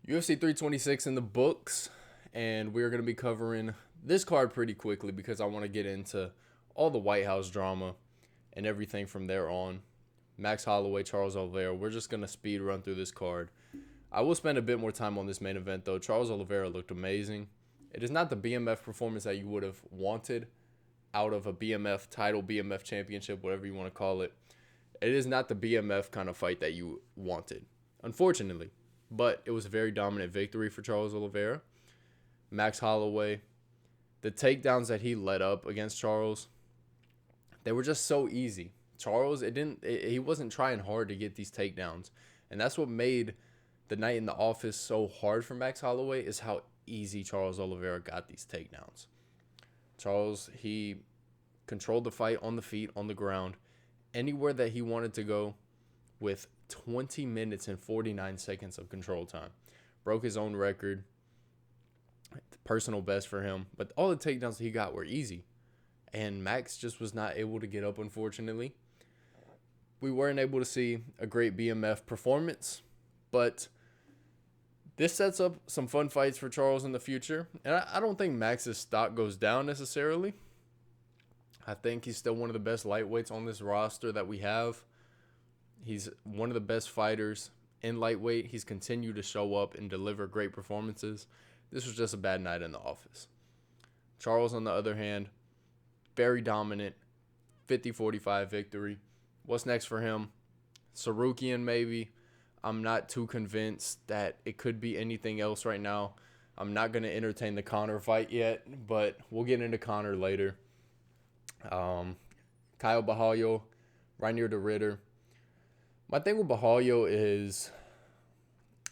UFC 326 in the books, and we're going to be covering this card pretty quickly because I want to get into all the White House drama and everything from there on. Max Holloway, Charles Oliveira. We're just going to speed run through this card. I will spend a bit more time on this main event, though. Charles Oliveira looked amazing. It is not the BMF performance that you would have wanted out of a BMF title, BMF championship, whatever you want to call it. It is not the BMF kind of fight that you wanted, unfortunately. But it was a very dominant victory for Charles Oliveira. Max Holloway, the takedowns that he led up against Charles, they were just so easy. Charles, he wasn't trying hard to get these takedowns. And that's what made the night in the office so hard for Max Holloway, is how easy Charles Oliveira got these takedowns. Charles, he controlled the fight on the feet, on the ground, anywhere that he wanted to go, with 20 minutes and 49 seconds of control time. Broke his own record, personal best for him. But all the takedowns he got were easy. And Max just was not able to get up, unfortunately. We weren't able to see a great BMF performance. But this sets up some fun fights for Charles in the future. And I don't think Max's stock goes down necessarily. I think he's still one of the best lightweights on this roster that we have. He's one of the best fighters in lightweight. He's continued to show up and deliver great performances. This was just a bad night in the office. Charles, on the other hand, very dominant, 50-45 victory. What's next for him? Sarukian, maybe. I'm not too convinced that it could be anything else right now. I'm not going to entertain the Conor fight yet, but we'll get into Conor later. Kyle Bahallo, Rainier de Ritter. My thing with Bahallo is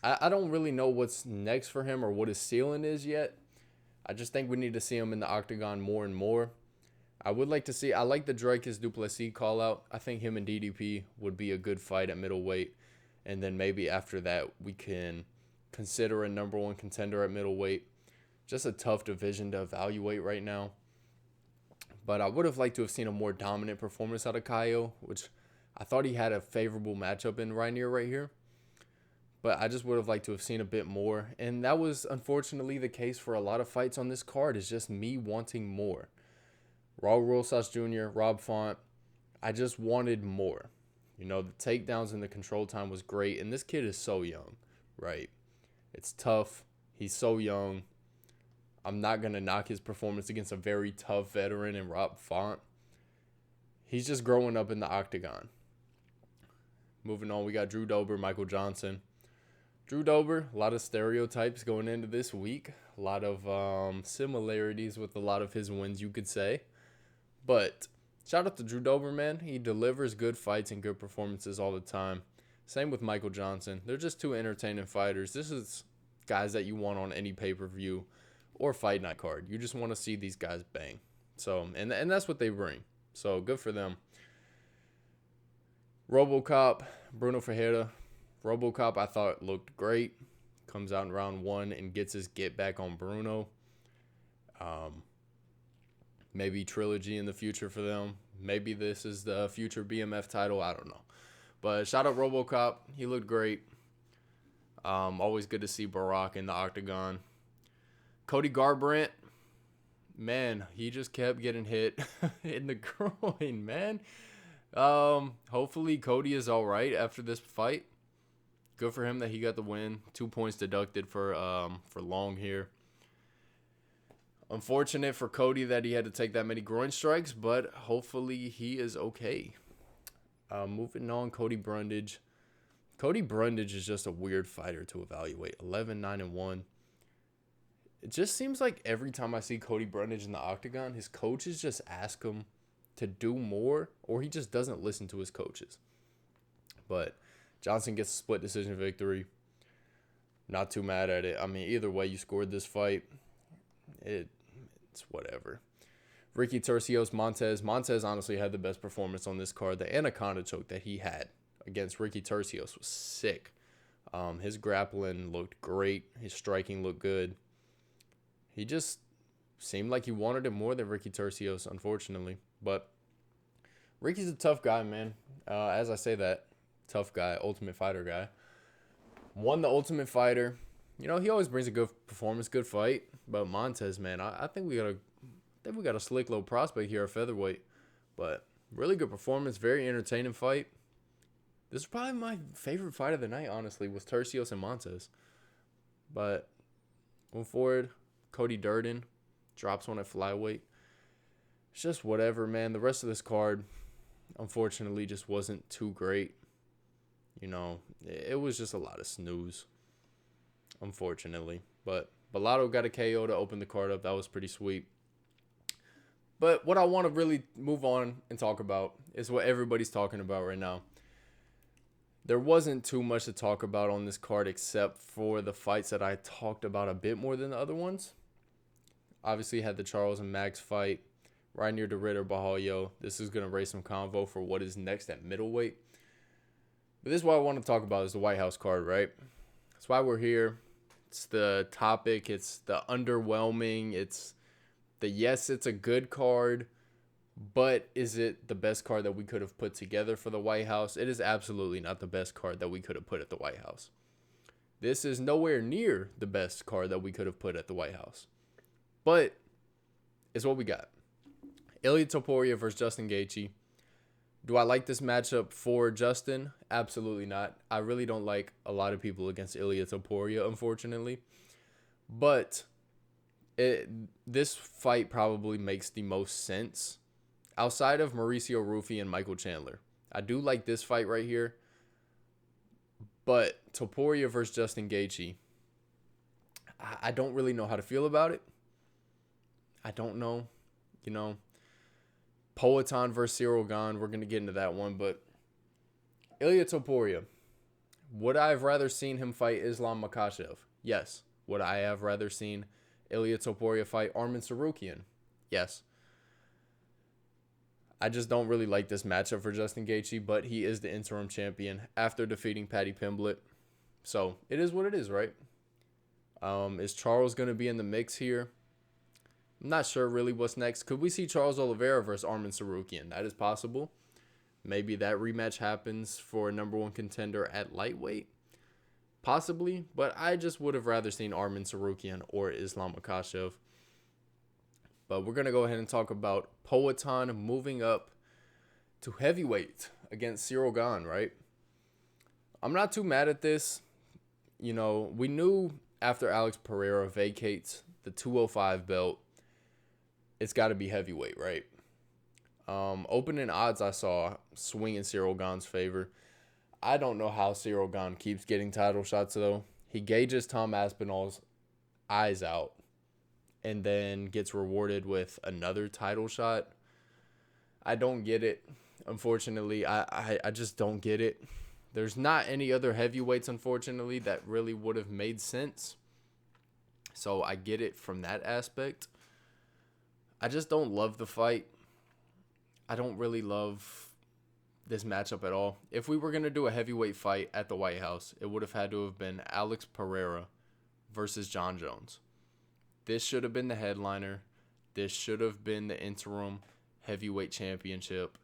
I don't really know what's next for him or what his ceiling is yet. I just think we need to see him in the octagon more and more. I like the Dreykus Duplessis call out. I think him and DDP would be a good fight at middleweight. And then maybe after that we can consider a number one contender at middleweight. Just a tough division to evaluate right now. But I would have liked to have seen a more dominant performance out of Kyle, which I thought he had a favorable matchup in Rainier right here. But I just would have liked to have seen a bit more. And that was unfortunately the case for a lot of fights on this card. It's just me wanting more. Raul Rosas Jr., Rob Font, I just wanted more. You know, the takedowns and the control time was great. And this kid is so young, right? It's tough. He's so young. I'm not going to knock his performance against a very tough veteran in Rob Font. He's just growing up in the octagon. Moving on, we got Drew Dober, Michael Johnson. Drew Dober, a lot of stereotypes going into this week. A lot of similarities with a lot of his wins, you could say. But shout out to Drew Dober, man. He delivers good fights and good performances all the time. Same with Michael Johnson. They're just two entertaining fighters. This is guys that you want on any pay-per-view or fight night card. You just want to see these guys bang. So, and that's what they bring. So, good for them. RoboCop, Bruno Ferreira. RoboCop, I thought, looked great. Comes out in round one and gets his get back on Bruno. Maybe trilogy in the future for them. Maybe this is the future BMF title. I don't know. But shout out RoboCop. He looked great. Always good to see Barack in the octagon. Cody Garbrandt. Man, he just kept getting hit in the groin, man. Hopefully Cody is all right after this fight. Good for him that he got the win. 2 points deducted for Long here. Unfortunate for Cody that he had to take that many groin strikes, but hopefully he is okay. Moving on, Cody Brundage. Cody Brundage is just a weird fighter to evaluate. 11-9-1. It just seems like every time I see Cody Brundage in the octagon, his coaches just ask him to do more, or he just doesn't listen to his coaches. But Johnson gets a split decision victory. Not too mad at it. I mean, either way you scored this fight, it's whatever. Ricky Turcios, Montez. Montez honestly had the best performance on this card. The anaconda choke that he had against Ricky Turcios was sick. His grappling looked great. His striking looked good. He just seemed like he wanted it more than Ricky Turcios, unfortunately. But Ricky's a tough guy, man. As I say that, tough guy, Ultimate Fighter guy. Won the Ultimate Fighter. he always brings a good performance, good fight. But Montez, man, I think we got a slick little prospect here at featherweight. But really good performance, very entertaining fight. This is probably my favorite fight of the night, honestly, was Tercios and Montez. But going forward, Cody Durden drops one at flyweight. It's just whatever, man. The rest of this card, unfortunately, just wasn't too great. It was just a lot of snooze, unfortunately. But Bellato got a KO to open the card up. That was pretty sweet. But what I want to really move on and talk about is what everybody's talking about right now. There wasn't too much to talk about on this card except for the fights that I talked about a bit more than the other ones. Obviously, had the Charles and Max fight right near the Ritter Bahalyo. This is going to raise some convo for what is next at middleweight. But this is what I want to talk about is the White House card, right? That's why we're here. It's the topic. It's the underwhelming. It's the yes, it's a good card. But is it the best card that we could have put together for the White House? It is absolutely not the best card that we could have put at the White House. This is nowhere near the best card that we could have put at the White House. But it's what we got. Ilia Topuria versus Justin Gaethje. Do I like this matchup for Justin? Absolutely not. I really don't like a lot of people against Ilia Topuria, unfortunately. But this fight probably makes the most sense outside of Mauricio Rufy and Michael Chandler. I do like this fight right here. But Topuria versus Justin Gaethje, I don't really know how to feel about it. I don't know. Poatan versus Cyril Gane, we're going to get into that one. But Ilia Topuria, would I have rather seen him fight Islam Makhachev? Yes. Would I have rather seen Ilia Topuria fight Arman Tsarukyan? Yes. I just don't really like this matchup for Justin Gaethje, but he is the interim champion after defeating Paddy Pimblett. So, it is what it is, right? Is Charles going to be in the mix here? I'm not sure really what's next. Could we see Charles Oliveira versus Arman Tsarukyan? That is possible. Maybe that rematch happens for a number one contender at lightweight. Possibly, but I just would have rather seen Arman Tsarukyan or Islam Makhachev. But we're going to go ahead and talk about Poatan moving up to heavyweight against Cyril Gane, right? I'm not too mad at this. We knew after Alex Pereira vacates the 205 belt, it's got to be heavyweight, right? Opening odds I saw swing in Cyril Gane's favor. I don't know how Cyril Gane keeps getting title shots, though. He gauges Tom Aspinall's eyes out and then gets rewarded with another title shot. I don't get it. Unfortunately, I just don't get it. There's not any other heavyweights, unfortunately, that really would have made sense. So I get it from that aspect. I just don't love the fight. I don't really love this matchup at all. If we were going to do a heavyweight fight at the White House, it would have had to have been Alex Pereira versus John Jones. This should have been the headliner. This should have been the interim heavyweight championship.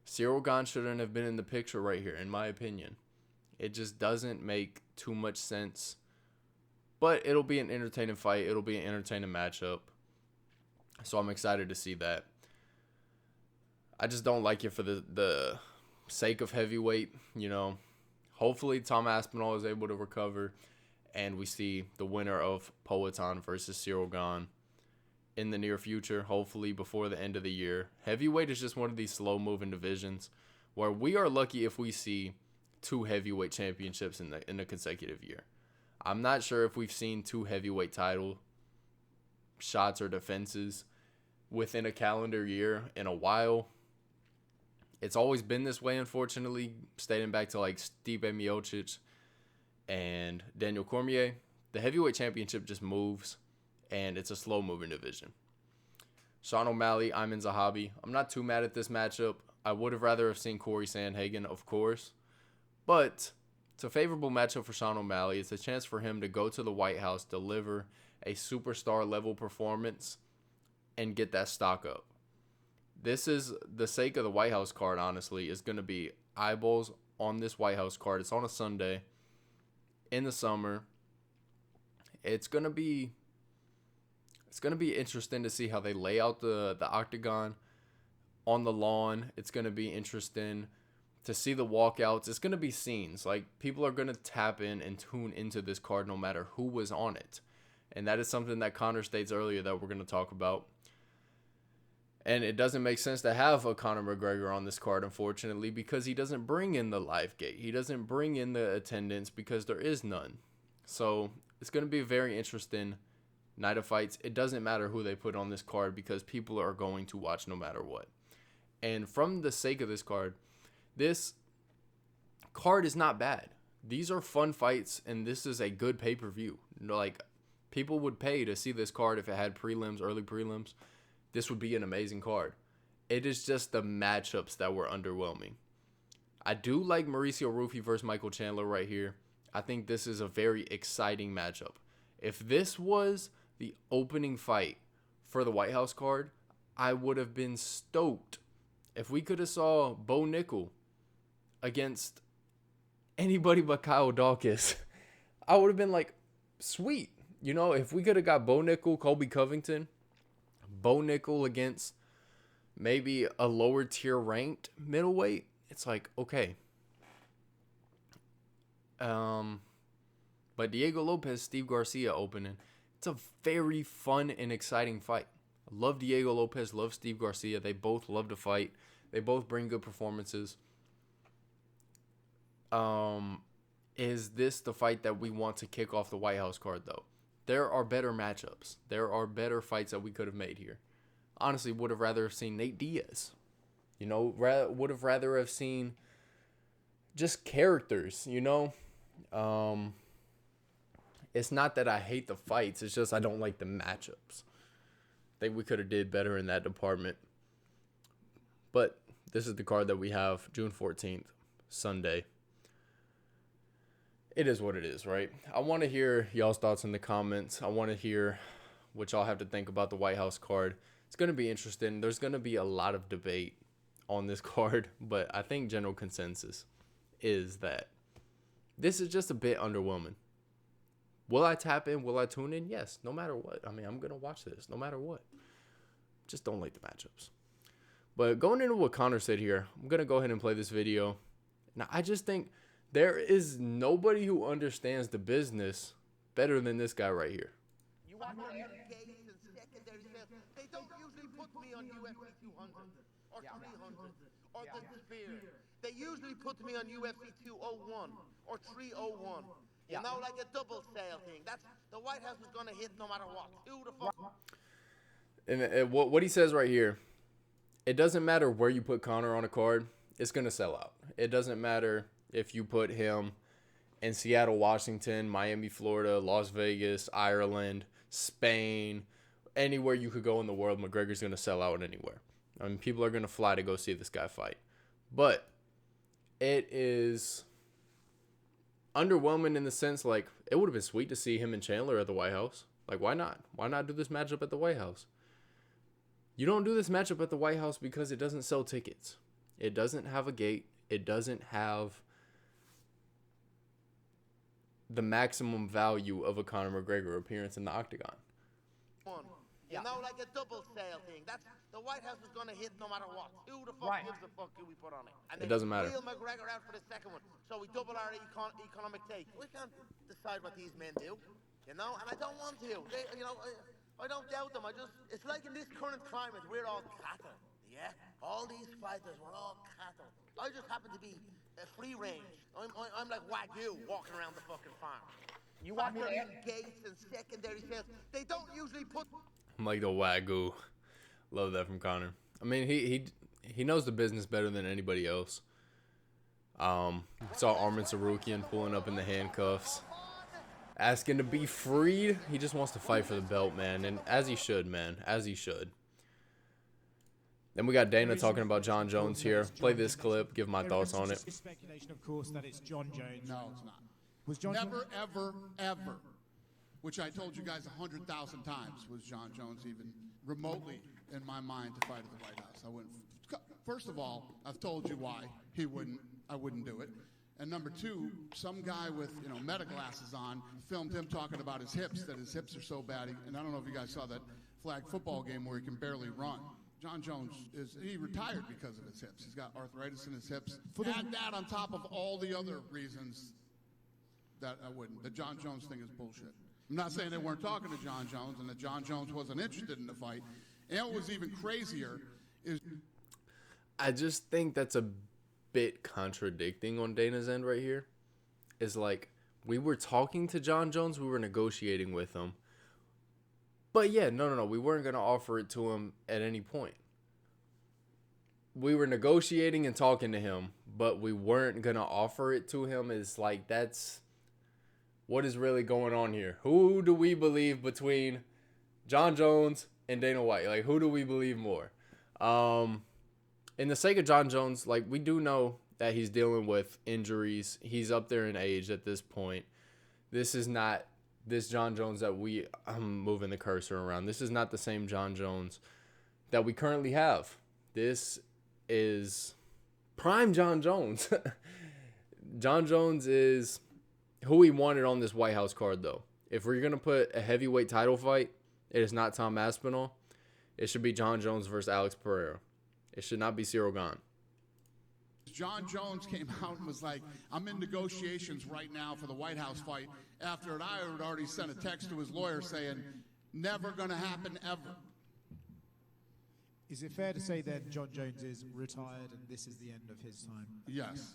Cyril Gane shouldn't have been in the picture right here, in my opinion. It just doesn't make too much sense. But it'll be an entertaining fight. It'll be an entertaining matchup. So I'm excited to see that. I just don't like it for the sake of heavyweight. Hopefully Tom Aspinall is able to recover and we see the winner of Poatan versus Cyril Gane in the near future, hopefully before the end of the year. Heavyweight is just one of these slow-moving divisions where we are lucky if we see 2 heavyweight championships in a consecutive year. I'm not sure if we've seen 2 heavyweight title shots or defenses within a calendar year in a while. It's always been this way, unfortunately, dating back to like Stipe Miocic and Daniel Cormier. The heavyweight championship just moves, and it's a slow-moving division. Sean O'Malley, Ayman Zahabi. I'm not too mad at this matchup. I would have rather have seen Corey Sandhagen, of course. But it's a favorable matchup for Sean O'Malley. It's a chance for him to go to the White House, deliver a superstar-level performance, and get that stock up. This is the sake of the White House card, honestly, is going to be eyeballs on this White House card. It's on a Sunday in the summer. It's gonna be interesting to see how they lay out the octagon on the lawn. It's gonna be interesting to see the walkouts. It's gonna be scenes. Like, people are gonna tap in and tune into this card no matter who was on it, and that is something that Conor states earlier that we're gonna talk about. And it doesn't make sense to have a Conor McGregor on this card, unfortunately, because he doesn't bring in the live gate. He doesn't bring in the attendance because there is none. So it's going to be a very interesting night of fights. It doesn't matter who they put on this card because people are going to watch no matter what. And from the sake of this card is not bad. These are fun fights, and this is a good pay-per-view. Like, people would pay to see this card if it had prelims, early prelims. This would be an amazing card. It is just the matchups that were underwhelming. I do like Mauricio Rufy versus Michael Chandler right here. I think this is a very exciting matchup. If this was the opening fight for the White House card, I would have been stoked. If we could have saw Bo Nickel against anybody but Kyle Dawkins, I would have been like, sweet. You know, if we could have got Bo Nickel, Colby Covington, Bo Nickel against maybe a lower tier ranked middleweight, it's like, okay. But Diego Lopez, Steve Garcia opening, it's a very fun and exciting fight. I love Diego Lopez, love Steve Garcia. They both love to fight. They both bring good performances. Is this the fight that we want to kick off the White House card, though? There are better matchups. There are better fights that we could have made here. Honestly, would have rather have seen Nate Diaz. You know, would have rather have seen just characters, you know. It's not that I hate the fights. It's just I don't like the matchups. I think we could have did better in that department. But this is the card that we have, June 14th, Sunday. It is what it is, right? I want to hear y'all's thoughts in the comments. I want to hear what y'all have to think about the White House card. It's going to be interesting. There's going to be a lot of debate on this card, but I think general consensus is that this is just a bit underwhelming. Will I tap in? Will I tune in? Yes, no matter what. I mean, I'm going to watch this no matter what. Just don't like the matchups. But going into what Conor said here, I'm going to go ahead and play this video. Now, I just think there is nobody who understands the business better than this guy right here. You want to gates and secondary sales. They don't usually put me on UFC 200 or 300 or the Spear. They usually put me on UFC 201 or 301. You know, like a double sale thing. That's the White House is gonna hit no matter what. Who the fuck? And what he says right here, it doesn't matter where you put Conor on a card, it's gonna sell out. It doesn't matter if you put him in Seattle, Washington, Miami, Florida, Las Vegas, Ireland, Spain, anywhere you could go in the world, McGregor's going to sell out anywhere. I mean, people are going to fly to go see this guy fight. But it is underwhelming in the sense, like, it would have been sweet to see him and Chandler at the White House. Like, why not? Why not do this matchup at the White House? You don't do this matchup at the White House because it doesn't sell tickets. It doesn't have a gate. It doesn't have the maximum value of a Conor McGregor appearance in the octagon. You know, like a double sale thing. That's the White House is gonna hit no matter what. Who the fuck gives a fuck who we put on it? And it doesn't matter. Wheel McGregor out for the second one, so we double our economic take. We can't decide what these men do, you know. And I don't want to. I don't doubt them. It's like in this current climate, we're all cattle. Yeah, all these fighters, we're all cattle. I just happen to be free range. I'm like Wagyu walking around the fucking farm. You want to gates and secondary sales. They don't usually put. I'm like the Wagyu. Love that from Conor. I mean, he knows the business better than anybody else. Saw Arman Tsarukyan pulling up in the handcuffs, asking to be freed. He just wants to fight for the belt, man, and as he should, man, as he should. Then we got Dana talking about John Jones here. Play this clip, give my thoughts on it. Speculation, of course, that it's John Jones. No, it's not. Was John Never, ever, ever, which I told you guys 100,000 times, was John Jones even remotely in my mind to fight at the White House. I wouldn't. First of all, I've told you why I wouldn't do it. And number two, some guy with, meta glasses on filmed him talking about his hips, that his hips are so bad. And I don't know if you guys saw that flag football game where he can barely run. John Jones, he retired because of his hips. He's got arthritis in his hips. Add that on top of all the other reasons that I wouldn't. The John Jones thing is bullshit. I'm not saying they weren't talking to John Jones and that John Jones wasn't interested in the fight. And what was even crazier is... I just think that's a bit contradicting on Dana's end right here. Is like, we were talking to John Jones, we were negotiating with him. But yeah, no, we weren't going to offer it to him at any point. We were negotiating and talking to him, but we weren't going to offer it to him. It's like, that's what is really going on here. Who do we believe between John Jones and Dana White? Like, who do we believe more? In the sake of John Jones, like, we do know that he's dealing with injuries. He's up there in age at this point. This is not this John Jones that I'm moving the cursor around. This is not the same John Jones that we currently have. This is prime John Jones. John Jones is who he wanted on this White House card, though. If we're going to put a heavyweight title fight, it is not Tom Aspinall. It should be John Jones versus Alex Pereira. It should not be Cyril Gane. John Jones came out and was like, I'm in negotiations right now for the White House fight. After it, I had already sent a text to his lawyer saying, never going to happen ever. Is it fair to say then John Jones is retired and this is the end of his time? Yes. Okay.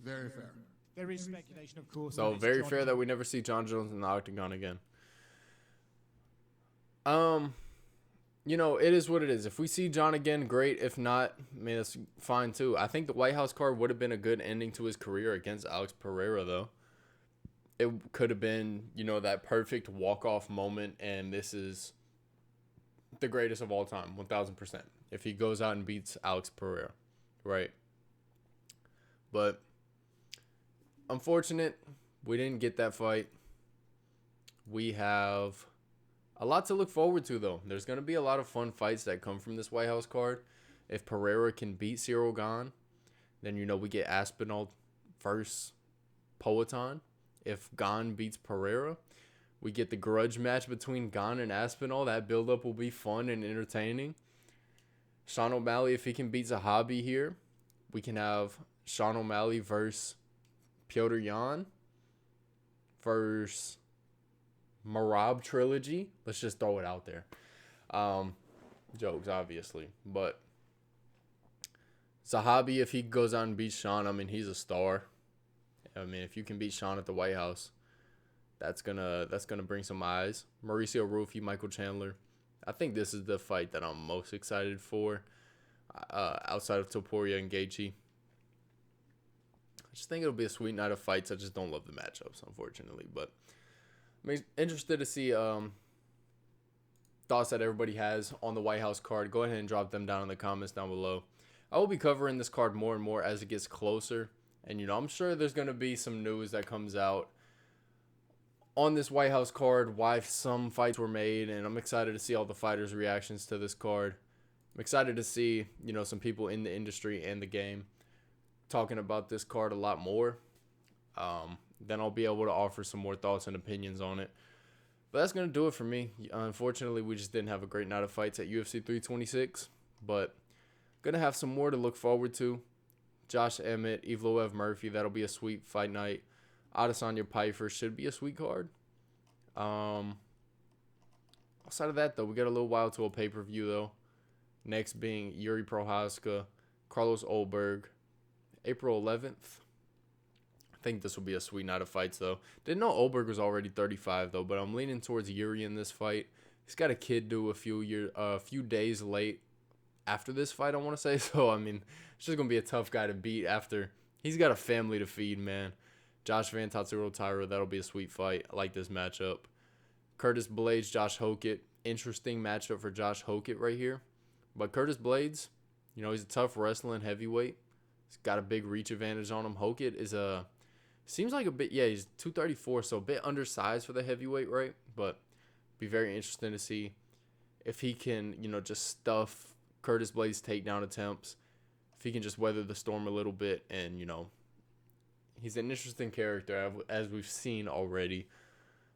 Very fair. There is speculation, of course. So very fair that we never see John Jones in the octagon again. It is what it is. If we see John again, great. If not, I mean, that's fine too. I think the White House card would have been a good ending to his career against Alex Pereira, though. It could have been, that perfect walk-off moment, and this is the greatest of all time, 1,000%. If he goes out and beats Alex Pereira, right? But unfortunate, we didn't get that fight. We have a lot to look forward to, though. There's going to be a lot of fun fights that come from this White House card. If Pereira can beat Cyril Gane, then, we get Aspinall versus Poatan. If Gane beats Pereira, we get the grudge match between Gane and Aspinall. That build-up will be fun and entertaining. Sean O'Malley, if he can beat Zahabi here, we can have Sean O'Malley versus Petr Yan versus Marab trilogy. Let's just throw it out there. Jokes, obviously. But Zahabi, if he goes out and beats Sean, I mean, he's a star. I mean, if you can beat Sean at the White House, that's gonna bring some eyes. Mauricio Rufy, Michael Chandler. I think this is the fight that I'm most excited for, outside of Topuria and Gaethje. I just think it'll be a sweet night of fights. I just don't love the matchups, unfortunately. But I'm interested to see thoughts that everybody has on the White House card. Go ahead and drop them down in the comments down below. I will be covering this card more and more as it gets closer. And, I'm sure there's going to be some news that comes out on this White House card, why some fights were made, and I'm excited to see all the fighters' reactions to this card. I'm excited to see, some people in the industry and the game talking about this card a lot more. Then I'll be able to offer some more thoughts and opinions on it. But that's going to do it for me. Unfortunately, we just didn't have a great night of fights at UFC 326, but going to have some more to look forward to. Josh Emmett, Evloev Murphy, that'll be a sweet fight night. Adesanya Piper should be a sweet card. Outside of that, though, we got a little while to a pay-per-view, though. Next being Yuri Prohaska, Carlos Ulberg, April 11th. I think this will be a sweet night of fights, though. Didn't know Ulberg was already 35, though, but I'm leaning towards Yuri in this fight. He's got a kid due a few days late after this fight, I want to say. So, I mean, it's just going to be a tough guy to beat after. He's got a family to feed, man. Josh Van Tatsuro Tyra, that'll be a sweet fight. I like this matchup. Curtis Blades, Josh Hokett. Interesting matchup for Josh Hokett right here. But Curtis Blades, he's a tough wrestling heavyweight. He's got a big reach advantage on him. Hokett is seems like a bit, he's 234, so a bit undersized for the heavyweight, right? But be very interesting to see if he can, just stuff Curtis Blades' takedown attempts. If he can just weather the storm a little bit and, He's an interesting character, as we've seen already.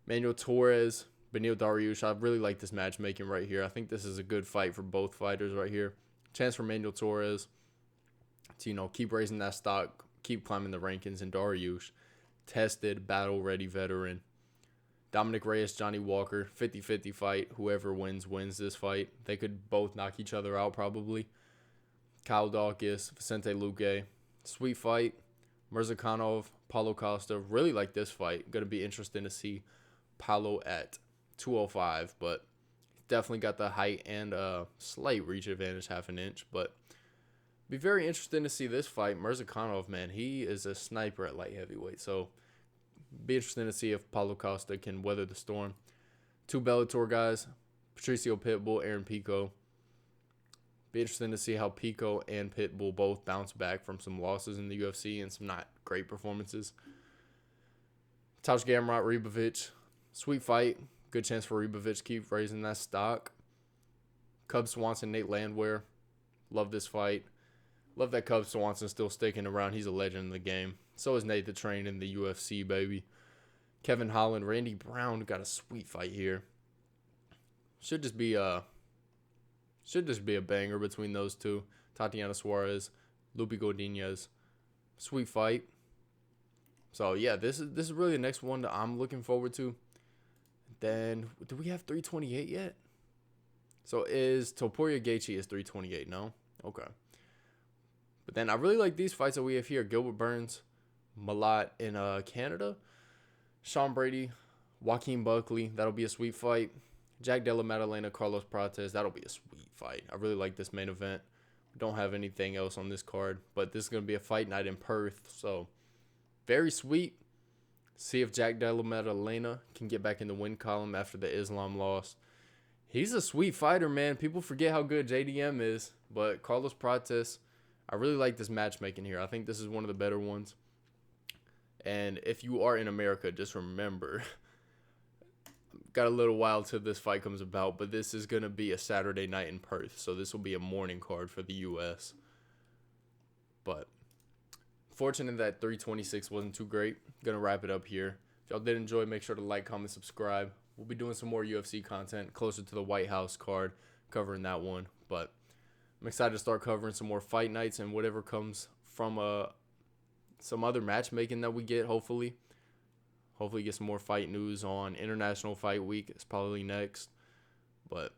Manuel Torres, Beneil Dariush. I really like this matchmaking right here. I think this is a good fight for both fighters right here. Chance for Manuel Torres to, keep raising that stock, keep climbing the rankings. And Dariush, tested, battle-ready veteran. Dominic Reyes, Johnny Walker, 50-50 fight. Whoever wins this fight. They could both knock each other out probably. Kyle Dawkins, Vicente Luque. Sweet fight. Mirzakhanov, Paulo Costa. Really like this fight. Going to be interesting to see Paulo at 205, but definitely got the height and slight reach advantage, half an inch. But be very interesting to see this fight. Mirzakhanov, man, he is a sniper at light heavyweight. So be interesting to see if Paulo Costa can weather the storm. 2 Bellator guys, Patricio Pitbull, Aaron Pico. Be interesting to see how Pico and Pitbull both bounce back from some losses in the UFC and some not great performances. Taj Gamrot, Ribovic. Sweet fight. Good chance for Ribovic. Keep raising that stock. Cub Swanson, Nate Landwehr. Love this fight. Love that Cub Swanson's still sticking around. He's a legend in the game. So is Nate the Train in the UFC, baby. Kevin Holland, Randy Brown got a sweet fight here. Should just be a banger between those two. Tatiana Suarez, Lupi Godinez. Sweet fight. So yeah, this is really the next one that I'm looking forward to. Then, do we have 328 yet? So is Topuria Gaethje is 328? No? Okay. But then I really like these fights that we have here. Gilbert Burns, Malat in Canada. Sean Brady, Joaquin Buckley. That'll be a sweet fight. Jack Della Maddalena, Carlos Prates. That'll be a sweet fight. I really like this main event. Don't have anything else on this card. But this is going to be a fight night in Perth. So, very sweet. See if Jack Della Maddalena can get back in the win column after the Islam loss. He's a sweet fighter, man. People forget how good JDM is. But Carlos Prates, I really like this matchmaking here. I think this is one of the better ones. And if you are in America, just remember, got a little while till this fight comes about, but this is going to be a Saturday night in Perth. So this will be a morning card for the U.S. But fortunate that 326 wasn't too great. Going to wrap it up here. If y'all did enjoy, make sure to like, comment, subscribe. We'll be doing some more UFC content closer to the White House card, covering that one. But I'm excited to start covering some more fight nights and whatever comes from some other matchmaking that we get, hopefully. Hopefully get some more fight news on International Fight Week. It's probably next. But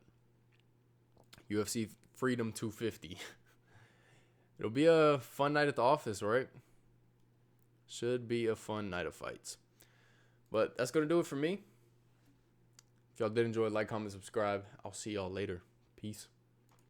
UFC Freedom 250. It'll be a fun night at the office, right? Should be a fun night of fights. But that's going to do it for me. If y'all did enjoy, like, comment, subscribe. I'll see y'all later. Peace.